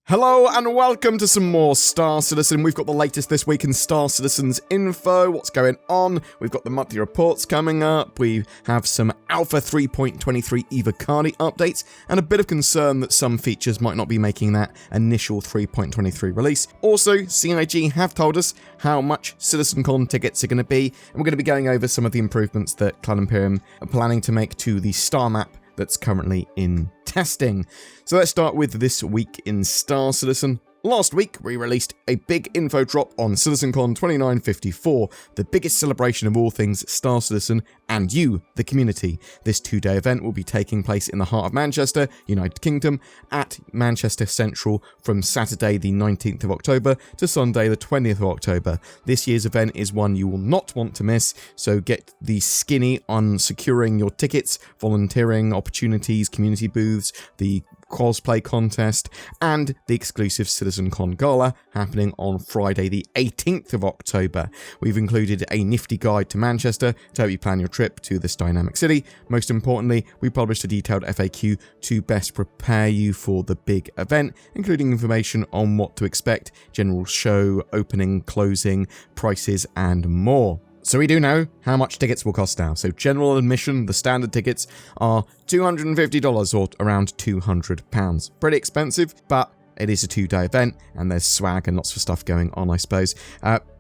Hello and welcome to some more Star Citizen. We've got the latest this week in Star Citizen's info, what's going on. We've got the monthly reports coming up. We have some Alpha 3.23 EVOCATI updates and a bit of concern that some features might not be making that initial 3.23 release. Also, CIG have told us how much CitizenCon tickets are going to be, and we're going to be going over some of the improvements that Cloud Imperium are planning to make to the star map that's currently in testing. So let's start with this week in Star Citizen. Last week, we released a big info drop on CitizenCon 2954, the biggest celebration of all things Star Citizen and you, the community. This two-day event will be taking place in the heart of Manchester, United Kingdom, at Manchester Central from Saturday the 19th of October to Sunday the 20th of October. This year's event is one you will not want to miss, so get the skinny on securing your tickets, volunteering opportunities, community booths, the cosplay contest, and the exclusive CitizenCon Gala happening on Friday the 18th of October. We've included a nifty guide to Manchester to help you plan your trip to this dynamic city. Most importantly, we published a detailed FAQ to best prepare you for the big event, including information on what to expect, general show, opening, closing, prices, and more. So we do know how much tickets will cost now. So general admission, the standard tickets are $250 or around £200. Pretty expensive, but it is a two-day event and there's swag and lots of stuff going on, I suppose.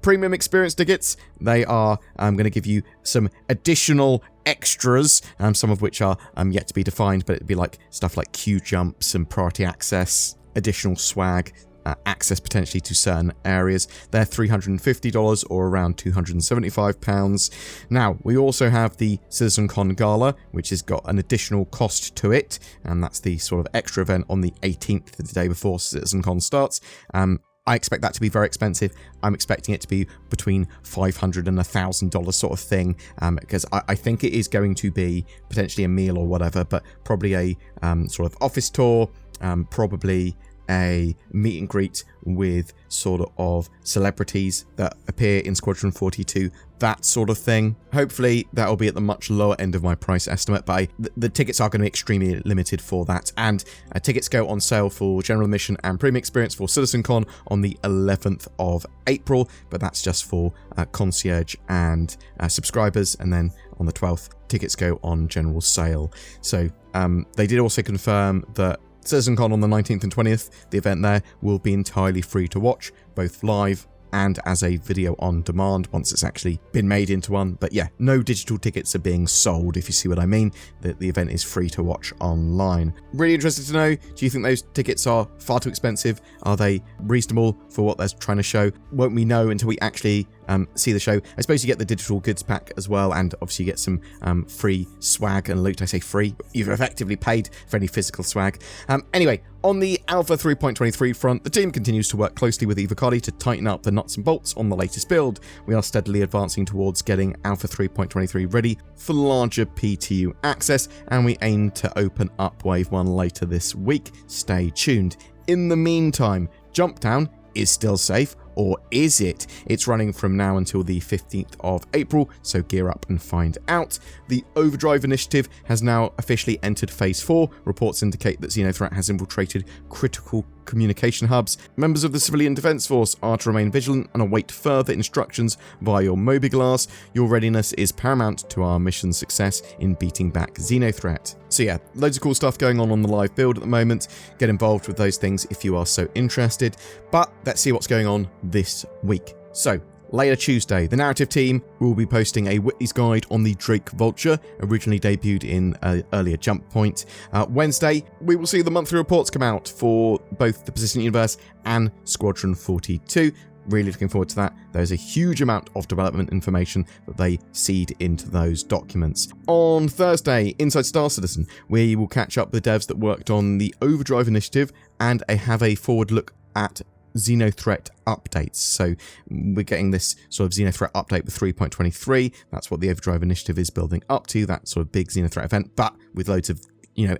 Premium experience tickets, they are going to give you some additional extras, some of which are yet to be defined, but it'd be like stuff like queue jumps and priority access, additional swag, access potentially to certain areas. They're $350 or around £275. Now, we also have the CitizenCon Gala, which has got an additional cost to it, and that's the sort of extra event on the 18th, the day before CitizenCon starts. I expect that to be very expensive. I'm expecting it to be between $500 and $1,000 sort of thing, because I think it is going to be potentially a meal or whatever, but probably a sort of office tour, probably a meet and greet with sort of celebrities that appear in Squadron 42, that sort of thing. Hopefully that'll be at the much lower end of my price estimate, but the tickets are going to be extremely limited for that, and tickets go on sale for general admission and premium experience for CitizenCon on the 11th of April, but that's just for concierge and subscribers, and then on the 12th tickets go on general sale. So they did also confirm that CitizenCon on the 19th and 20th, the event there, will be entirely free to watch, both live and as a video on demand once it's actually been made into one. But yeah, no digital tickets are being sold, if you see what I mean. The event is free to watch online. Really interested to know, do you think those tickets are far too expensive? Are they reasonable for what they're trying to show? Won't we know until we actually see the show. I suppose you get the digital goods pack as well, and obviously you get some free swag and loot. I say free, you've effectively paid for any physical swag. Anyway, on the Alpha 3.23 front, the team continues to work closely with EVOCATI to tighten up the nuts and bolts on the latest build. We are steadily advancing towards getting Alpha 3.23 ready for larger PTU access, and we aim to open up Wave 1 later this week. Stay tuned. In the meantime, Jumpdown is still safe, or is it? It's running from now until the 15th of April, so gear up and find out. The Overdrive initiative has now officially entered Phase 4. Reports indicate that Xenothreat has infiltrated critical communication hubs. Members of the Civilian Defence Force are to remain vigilant and await further instructions via your Mobiglass. Your readiness is paramount to our mission's success in beating back Xenothreat. So yeah, loads of cool stuff going on the live build at the moment. Get involved with those things if you are so interested. But let's see what's going on this week. So, later Tuesday, the narrative team will be posting a Whitley's Guide on the Drake Vulture, originally debuted in an earlier Jump Point. Wednesday, we will see the monthly reports come out for both the Persistent Universe and Squadron 42. Really looking forward to that. There's a huge amount of development information that they seed into those documents. On Thursday, Inside Star Citizen, we will catch up with the devs that worked on the Overdrive initiative and have a forward look at Xenothreat updates. So we're getting this sort of Xenothreat update with 3.23. That's what the Overdrive initiative is building up to, that sort of big Xenothreat event, but with loads of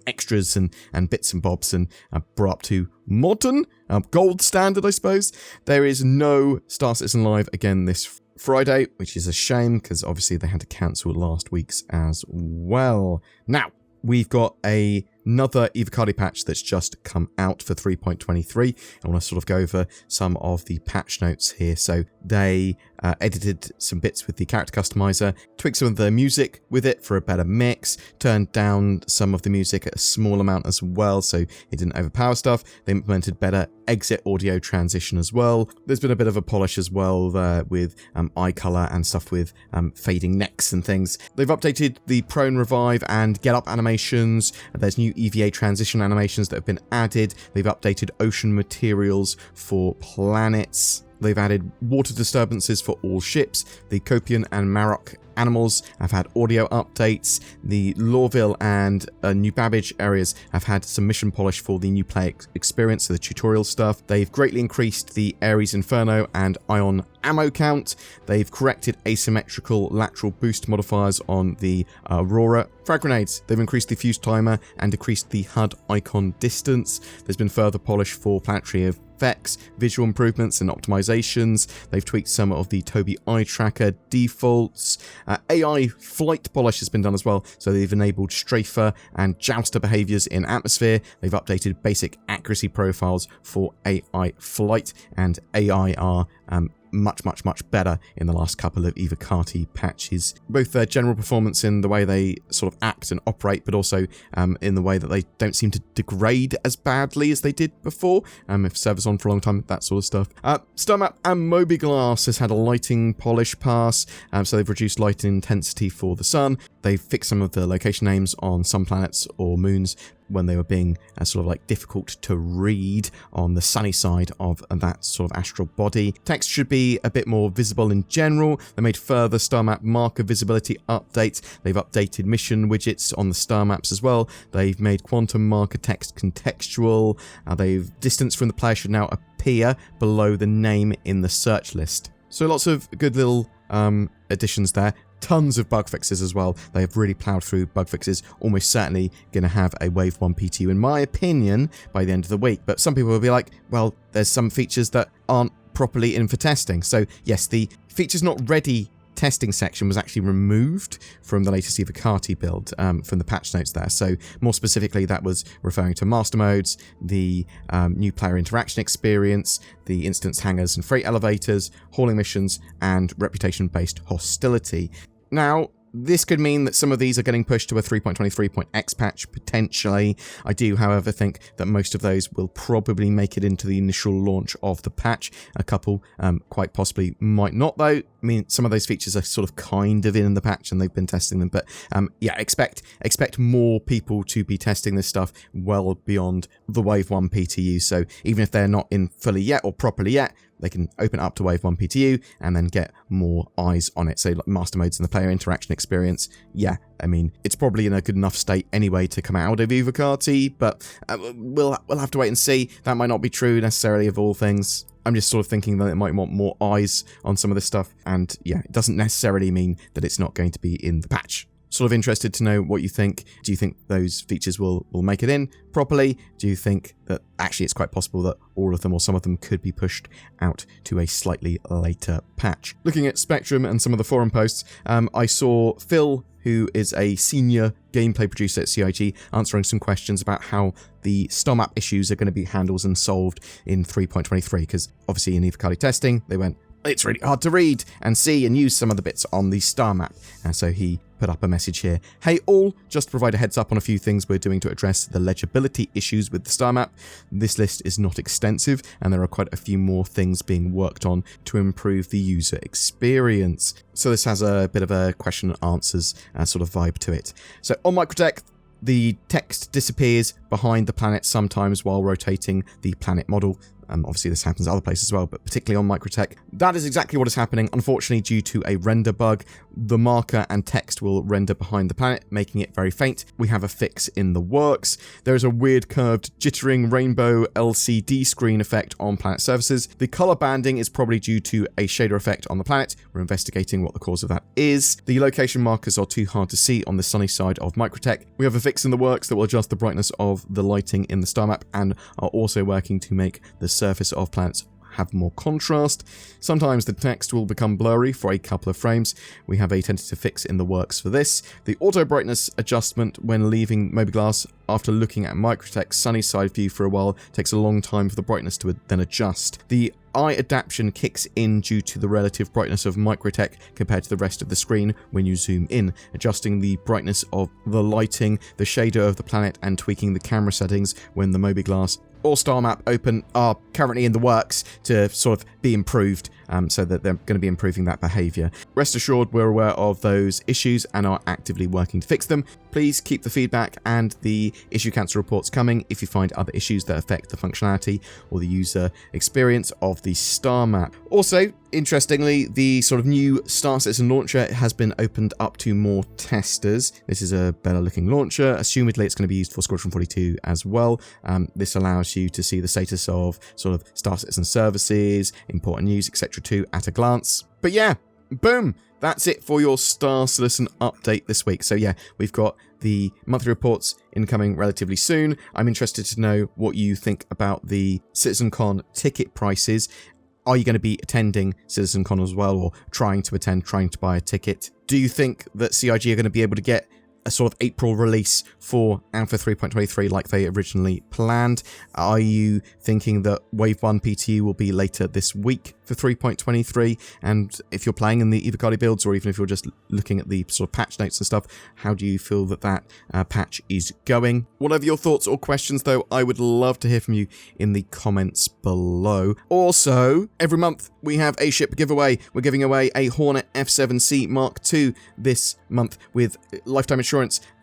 extras and bits and bobs, and brought up to modern, gold standard, I suppose. There is no Star Citizen Live again this Friday, which is a shame because obviously they had to cancel last week's as well. Now, we've got a another EVOCATI patch that's just come out for 3.23. I want to sort of go over some of the patch notes here. So they edited some bits with the character customizer, tweaked some of the music with it for a better mix, turned down some of the music at a small amount as well so it didn't overpower stuff. They implemented better exit audio transition as well. There's been a bit of a polish as well there with eye color and stuff with fading necks and things. They've updated the prone, revive and get up animations. There's new EVA transition animations that have been added. They've updated ocean materials for planets. They've added water disturbances for all ships. The Copian and Marok animals have had audio updates. The Lorville and New Babbage areas have had some mission polish for the new player experience, so the tutorial stuff. They've greatly increased the Ares Inferno and Ion ammo count. They've corrected asymmetrical lateral boost modifiers on the Aurora frag grenades. They've increased the fuse timer and decreased the HUD icon distance. There's been further polish for planetary effects, visual improvements and optimizations. They've tweaked some of the Tobii eye tracker defaults. AI flight polish has been done as well, so they've enabled strafer and jouster behaviors in atmosphere. They've updated basic accuracy profiles for AI flight, and AI are much better in the last couple of EVOCATI patches. Both their general performance in the way they sort of act and operate, but also in the way that they don't seem to degrade as badly as they did before, if servers on for a long time, that sort of stuff. Star Map and Moby-Glass has had a lighting polish pass, so they've reduced light intensity for the sun. They've fixed some of the location names on some planets or moons when they were being sort of like difficult to read on the sunny side of that sort of astral body. Text should be a bit more visible in general. They made further star map marker visibility updates. They've updated mission widgets on the star maps as well. They've made quantum marker text contextual. Distance from the player should now appear below the name in the search list. So lots of good little additions there. Tons of bug fixes as well. They have really ploughed through bug fixes. Almost certainly going to have a Wave 1 PTU, in my opinion, by the end of the week. But some people will be like, well, there's some features that aren't properly in for testing. So yes, the features not ready testing section was actually removed from the latest EVOCATI build from the patch notes there. So more specifically, that was referring to master modes, the new player interaction experience, the instance hangars and freight elevators, hauling missions, and reputation-based hostility. Now, this could mean that some of these are getting pushed to a 3.23.x patch, potentially. I do, however, think that most of those will probably make it into the initial launch of the patch. A couple, quite possibly, might not, though. I mean, some of those features are sort of kind of in the patch and they've been testing them, but yeah, expect more people to be testing this stuff well beyond the Wave 1 PTU. So even if they're not in fully yet or properly yet, they can open up to Wave 1 PTU and then get more eyes on it. So like master modes and the player interaction experience, yeah, I mean, it's probably in a good enough state anyway to come out of EVOCATI, but we'll have to wait and see. That might not be true necessarily of all things. I'm just sort of thinking that it might want more eyes on some of this stuff. And yeah, it doesn't necessarily mean that it's not going to be in the patch. Sort of interested to know what you think. Do you think those features will make it in properly? Do you think that actually it's quite possible that all of them or some of them could be pushed out to a slightly later patch? Looking at Spectrum and some of the forum posts, I saw Phil, who is a senior gameplay producer at CIG, answering some questions about how the star map issues are going to be handled and solved in 3.23, because obviously in EVOCATI testing, they went, it's really hard to read and see and use some of the bits on the star map. And so he put up a message here. Hey all, just to provide a heads up on a few things we're doing to address the legibility issues with the star map. This list is not extensive and there are quite a few more things being worked on to improve the user experience. So this has a bit of a question and answers sort of vibe to it. So on Microtech, the text disappears behind the planet sometimes while rotating the planet model. Obviously this happens other places as well, but particularly on Microtech. That is exactly what is happening. Unfortunately, due to a render bug, the marker and text will render behind the planet, making it very faint. We have a fix in the works. There is a weird curved jittering rainbow LCD screen effect on planet surfaces. The color banding is probably due to a shader effect on the planet. We're investigating what the cause of that is. The location markers are too hard to see on the sunny side of Microtech. We have a fix in the works that will adjust the brightness of the lighting in the star map and are also working to make the surface of planets have more contrast. Sometimes the text will become blurry for a couple of frames. We have a tentative fix in the works for this. The auto brightness adjustment when leaving mobiGlas after looking at Microtech's sunny side view for a while takes a long time for the brightness to then adjust. The eye adaptation kicks in due to the relative brightness of Microtech compared to the rest of the screen when you zoom in, adjusting the brightness of the lighting, the shader of the planet, and tweaking the camera settings when the mobiGlas or star map open are currently in the works to sort of be improved, so that they're going to be improving that behavior. Rest assured, we're aware of those issues and are actively working to fix them. Please keep the feedback and the issue cancel reports coming if you find other issues that affect the functionality or the user experience of the star map. Also, interestingly, the sort of new Star Citizen launcher has been opened up to more testers. This is a better looking launcher. Assumedly, it's going to be used for Squadron 42 as well. This allows you to see the status of sort of Star Citizen services, important news, etc. too at a glance. But yeah, boom! That's it for your Star Citizen update this week. So yeah, we've got the monthly reports incoming relatively soon. I'm interested to know what you think about the CitizenCon ticket prices. Are you going to be attending CitizenCon as well, or trying to attend, trying to buy a ticket? Do you think that CIG are going to be able to get a sort of April release for Alpha 3.23 like they originally planned? Are you thinking that Wave 1 PTU will be later this week for 3.23? And if you're playing in the EVOCATI builds, or even if you're just looking at the sort of patch notes and stuff, how do you feel that that patch is going? Whatever your thoughts or questions, though, I would love to hear from you in the comments below. Also, every month we have a ship giveaway. We're giving away a Hornet F7C Mark II this month with lifetime insurance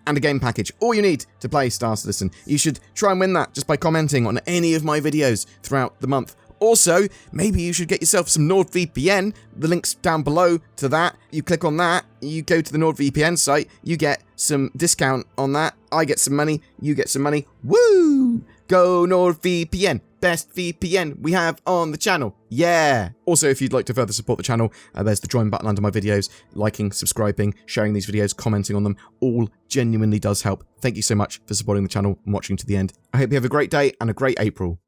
and a game package. All you need to play Star Citizen. You should try and win that just by commenting on any of my videos throughout the month. Also, maybe you should get yourself some NordVPN. The link's down below to that. You click on that, you go to the NordVPN site, you get some discount on that. I get some money, you get some money. Woo! Go NordVPN. Best VPN we have on the channel. Yeah! Also, if you'd like to further support the channel, there's the join button under my videos. Liking, subscribing, sharing these videos, commenting on them, all genuinely does help. Thank you so much for supporting the channel and watching to the end. I hope you have a great day and a great April.